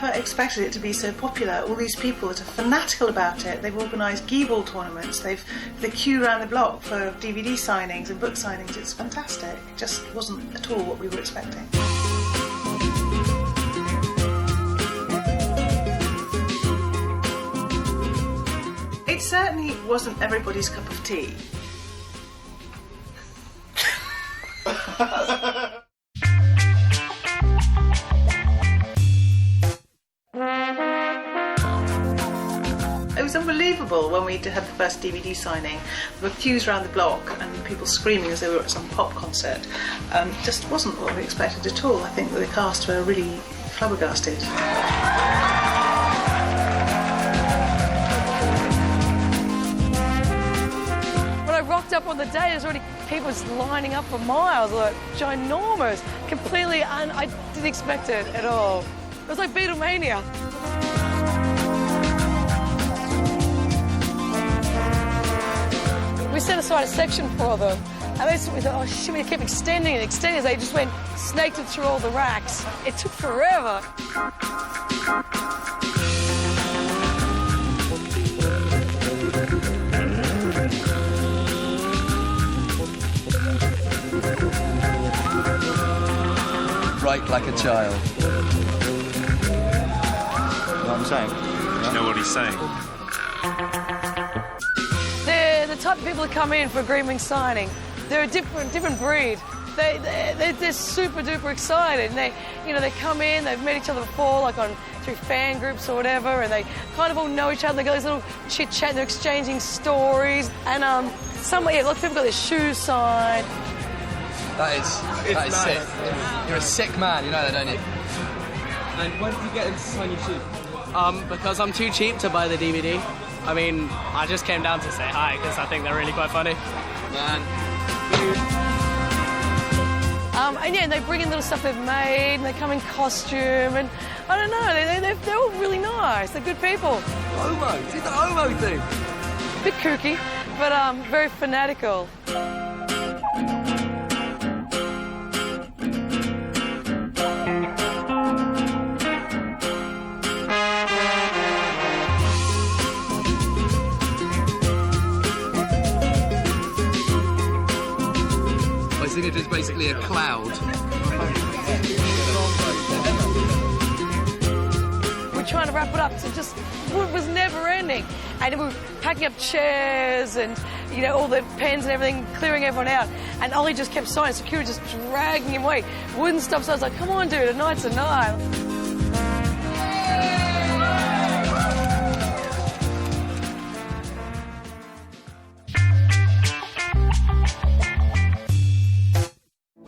never expected it to be so popular. All these people that are fanatical about it, they've organised Geeball tournaments, they queue around the block for DVD signings and book signings. It's fantastic. It just wasn't at all what we were expecting. It certainly wasn't everybody's cup of tea. It was unbelievable when we had the first DVD signing. There were queues around the block and people screaming as they were at some pop concert. Just wasn't what we expected at all. I think that the cast were really flabbergasted. When I rocked up on the day, there's already people lining up for miles, like ginormous, completely, I didn't expect it at all. It was like Beatlemania. We set aside a section for them, and we thought, oh shit, we kept extending it, as they just went, snaked it through all the racks. It took forever. Right like a child. You know what I'm saying? Do you know what he's saying? They're the type of people that come in for a Greenwing signing. They're a different breed. They're super duper excited. And they come in. They've met each other before, like through fan groups or whatever, and they kind of all know each other. They got this little chit chat. They're exchanging stories. And a lot of people got their shoes signed. That is sick. You're a sick man, you know that, don't you? And why did you get them to sign your shoes? Because I'm too cheap to buy the DVD. I mean, I just came down to say hi because I think they're really quite funny. Man. And yeah, they bring in little stuff they've made, and they come in costume, and I don't know, they're all really nice. They're good people. Homo, did the homo thing. Bit kooky, but very fanatical. I think it is basically a cloud. We're trying to wrap it up, so it was never ending. And we were packing up chairs and, all the pens and everything, clearing everyone out. And Ollie just kept signing, security just dragging him away. Wouldn't stop, so I was like, come on, dude, a night's a night.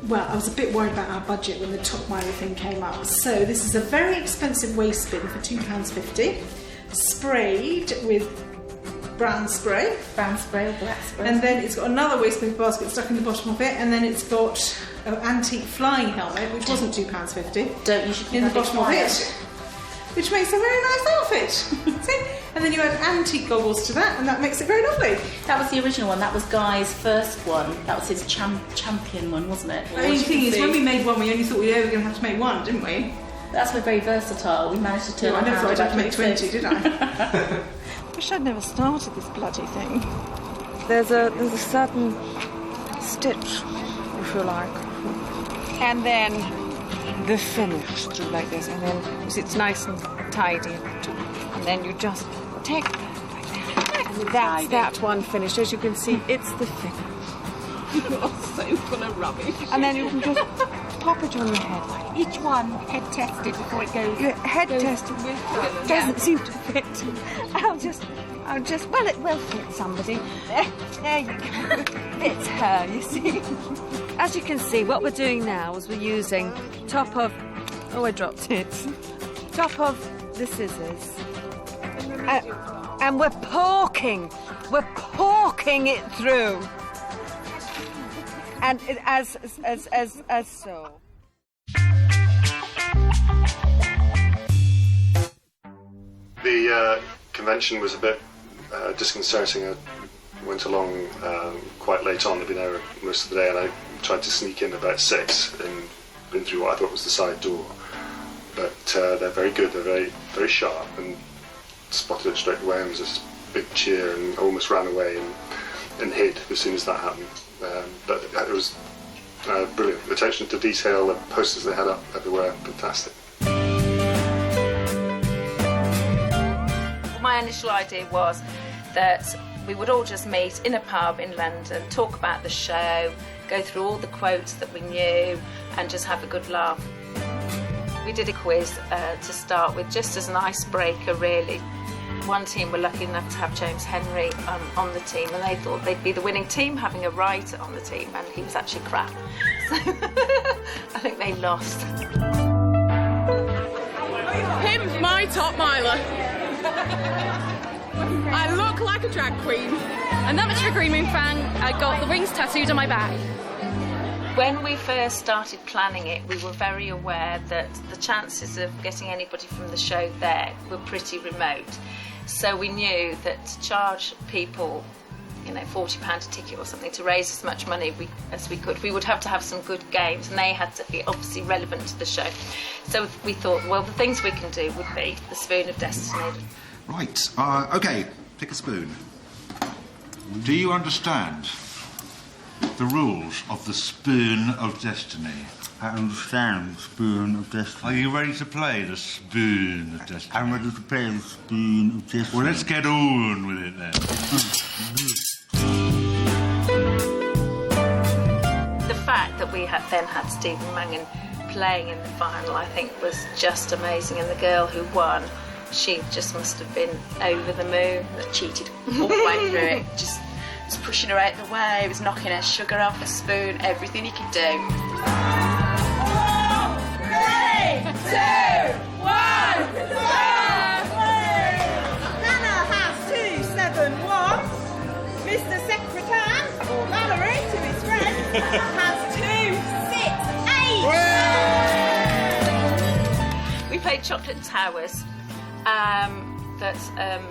Well, I was a bit worried about our budget when the top Miley thing came up. So this is a very expensive waste bin for £2.50, sprayed with brown spray. Brown spray or black spray. And then it's got another waste bin basket stuck in the bottom of it, and then it's got an antique flying helmet, which wasn't £2.50. Don't you should in the bottom of it, which makes a very nice outfit. See? And then you add antique goggles to that, and that makes it very lovely. That was the original one. That was Guy's first one. That was his champion one, wasn't it? The only thing is, when we made one, we only thought we were going to have to make one, didn't we? That's very versatile. We managed to turn I never thought I'd have to make 20, did I? Wish I'd never started this bloody thing. There's a certain stitch, if you like, and then the finish, like this, and then it's nice and tidy, and then you just take that like that. And that's one finished. As you can see, it's the finish. You're so full of rubbish. And then you can just pop it on your head. Like each one head tested before it goes. Yeah, head tested. Doesn't seem to fit. I'll just. Well, it will fit somebody. There you go. It's her, you see. As you can see, what we're doing now is we're using top of. Oh, I dropped it. Top of the scissors. And we're porking. We're porking it through. And it as so. The convention was a bit disconcerting. I went along quite late on. I'd been there most of the day, and I tried to sneak in about 6 and been through what I thought was the side door. but they're very good. They're very, very sharp, and spotted it straight away. And was this big cheer, and almost ran away and hid as soon as that happened. But it was brilliant. The attention to detail, the posters they had up everywhere, fantastic. My initial idea was that we would all just meet in a pub in London, talk about the show, go through all the quotes that we knew, and just have a good laugh. We did a quiz to start with, just as an icebreaker, really. One team were lucky enough to have James Henry on the team, and they thought they'd be the winning team, having a writer on the team, and he was actually crap. So I think they lost. Him, my top miler. I look like a drag queen. And that much of a green room fan, I got the rings tattooed on my back. When we first started planning it, we were very aware that the chances of getting anybody from the show there were pretty remote. So we knew that to charge people, £40 a ticket or something, to raise as much money as we could, we would have to have some good games, and they had to be obviously relevant to the show. So we thought, well, the things we can do would be the Spoon of Destiny. Right, OK, pick a spoon. Do you understand the rules of the Spoon of Destiny? I understand the Spoon of Destiny. Are you ready to play the Spoon of Destiny? I'm ready to play the Spoon of Destiny. Well, let's get on with it then. The fact that we then had Stephen Mangan playing in the final, I think, was just amazing. And the girl who won, she just must have been over the moon. That cheated all the way through it. Just was pushing her out the way, was knocking her sugar off a spoon, everything he could do. 4, 3, 2, 1, Hannah has 2 7-1. Mr. Secretan, or Valerie to his friend, has 2 6 8. We played Chocolate Towers that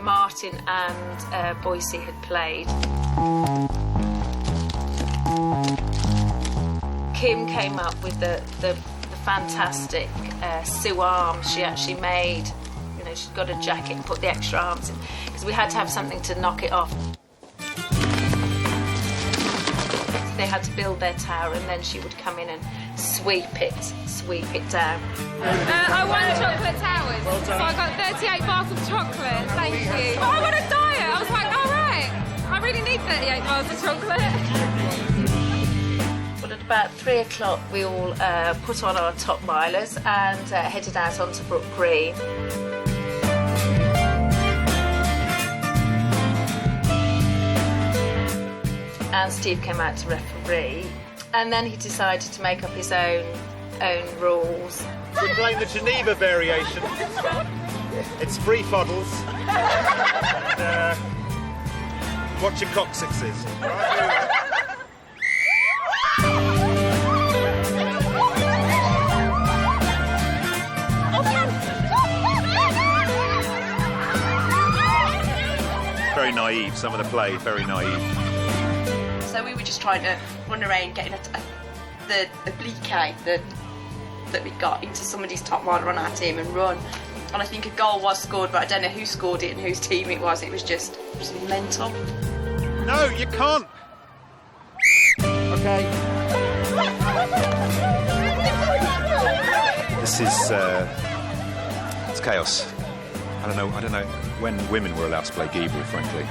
Martin and Boyce had played. Kim came up with the fantastic Sue arms she actually made. She'd got a jacket and put the extra arms in, because we had to have something to knock it off. They had to build their tower, and then she would come in and sweep it down. I won Chocolate Towers, so I got 38 bars of chocolate, thank you. Oh, I'm on a diet! I was like, all right, I really need 38 bars of chocolate. Well, at about 3 o'clock, we all put on our top milers and headed out onto Brook Green. And Steve came out to referee, and then he decided to make up his own rules. We're playing the Geneva variation. It's free fuddles. And, watch your coccyxes. Right? Very naive, some of the play, very naive. So we were just trying to run around getting the oblique that we got into somebody's top miler on our team and run. And I think a goal was scored, but I don't know who scored it and whose team it was. It was just mental. No, you can't. Okay. This is it's chaos. I don't know when women were allowed to play Geeble, frankly.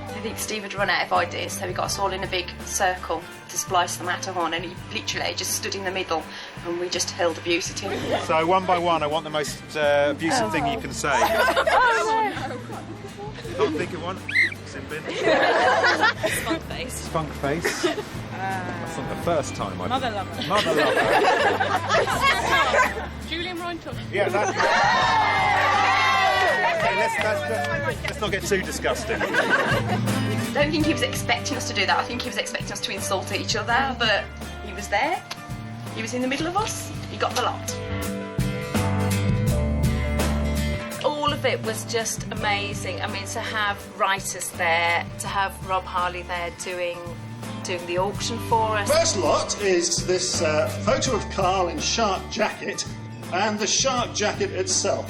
I think Steve had run out of ideas, so he got us all in a big circle to splice the Matterhorn, and he literally just stood in the middle, and we just hurled abuse at him. So one by one, I want the most abusive thing you can say. Can't think of one. Simpin. Spunk face. Spunk face. That's not the first time I've... Mother lover. Mother lover. Julian Rhind-Tutt. Yeah, that's... Okay, let's not get too disgusting. I don't think he was expecting us to do that. I think he was expecting us to insult each other, but he was there. He was in the middle of us. He got the lot. All of it was just amazing. I mean, to have writers there, to have Rob Harley there doing the auction for us. First lot is this photo of Karl in shark jacket and the shark jacket itself.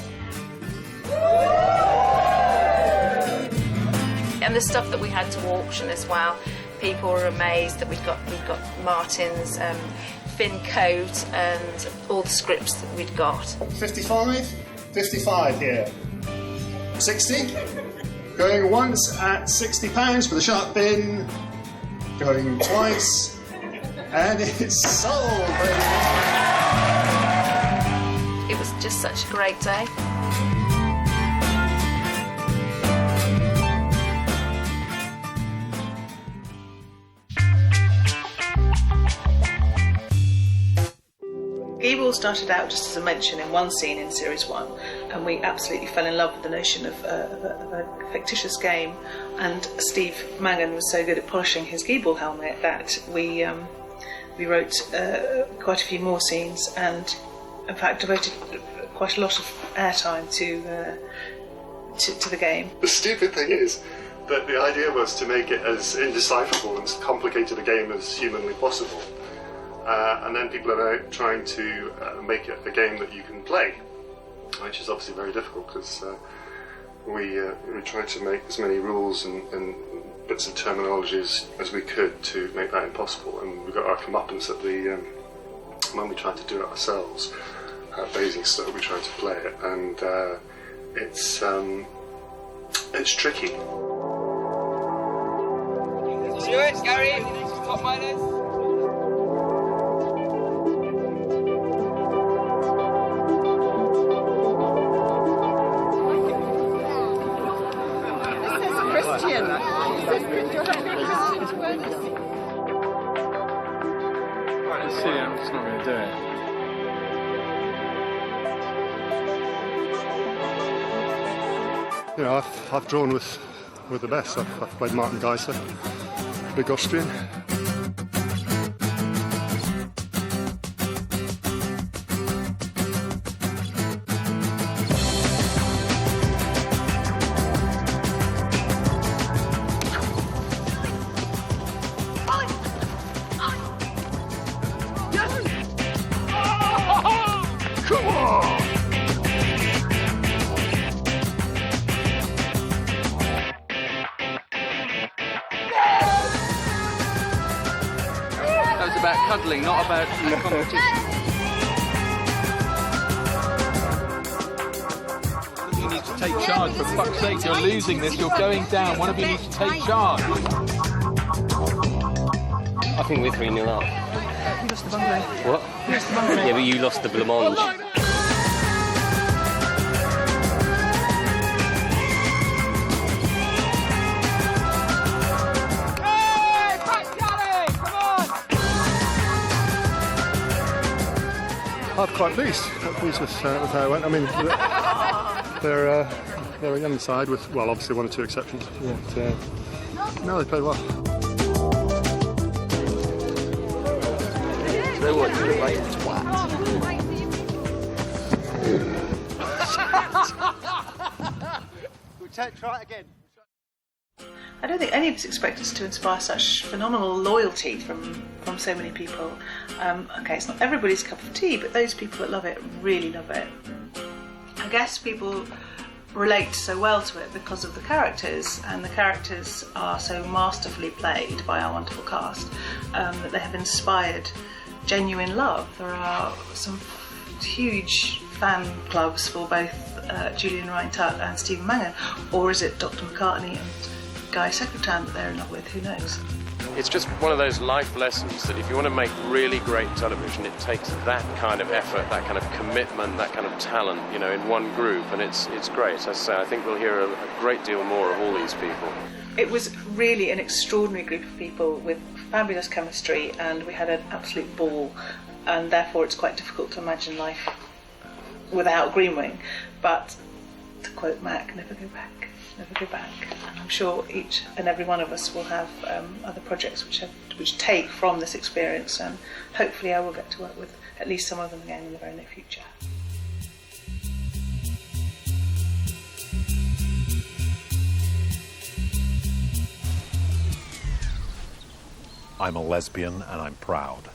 And the stuff that we had to auction as well, people were amazed that we'd got Martin's fin coat and all the scripts that we'd got. 55? 55 here. 60? Going once at £60 for the shark bin. Going twice. And it's sold! It was just such a great day. Evil started out just as a mention in one scene in Series 1, and we absolutely fell in love with the notion of a fictitious game, and Steve Mangan was so good at polishing his Geeble helmet that we wrote quite a few more scenes, and in fact devoted quite a lot of airtime to the game. The stupid thing is that the idea was to make it as indecipherable and as complicated a game as humanly possible. And then people are now trying to make it a game that you can play, which is obviously very difficult because we tried to make as many rules and bits of terminologies as we could to make that impossible. And we got our comeuppance at the when we tried to do it ourselves at Basingstoke. We tried to play it, and it's tricky. Stuart, Gary, top miners. I'm just not going to do it. You know, I've drawn with the best. I've played Martin Geisler, big Austrian. About cuddling, not about competition. You need to take charge, for fuck's sake, you're losing this, you're going down, one of you needs to take charge. I think we're 3-0 up. You lost the bungalow. What? You lost the bungalow. Yeah, but you lost the blancmange. I'm quite pleased with how it went. I mean, they're a young side with, well, obviously one or two exceptions. But, no, they played well. They were like twat. Try it again. I don't think any of us expect us to inspire such phenomenal loyalty from so many people. Okay, it's not everybody's cup of tea, but those people that love it really love it. I guess people relate so well to it because of the characters, and the characters are so masterfully played by our wonderful cast that they have inspired genuine love. There are some huge fan clubs for both Julian Rhind-Tutt and Stephen Mangan, or is it Dr. Macartney and Guy Secretan that they're in love with? Who knows? It's just one of those life lessons that if you want to make really great television, it takes that kind of effort, that kind of commitment, that kind of talent, you know, in one group, and it's great. As I say, I think we'll hear a great deal more of all these people. It was really an extraordinary group of people with fabulous chemistry, and we had an absolute ball, and therefore it's quite difficult to imagine life without Green Wing. But to quote Mac, never go back. Never go back. And I'm sure each and every one of us will have other projects which take from this experience, and hopefully I will get to work with at least some of them again in the very near future. I'm a lesbian and I'm proud.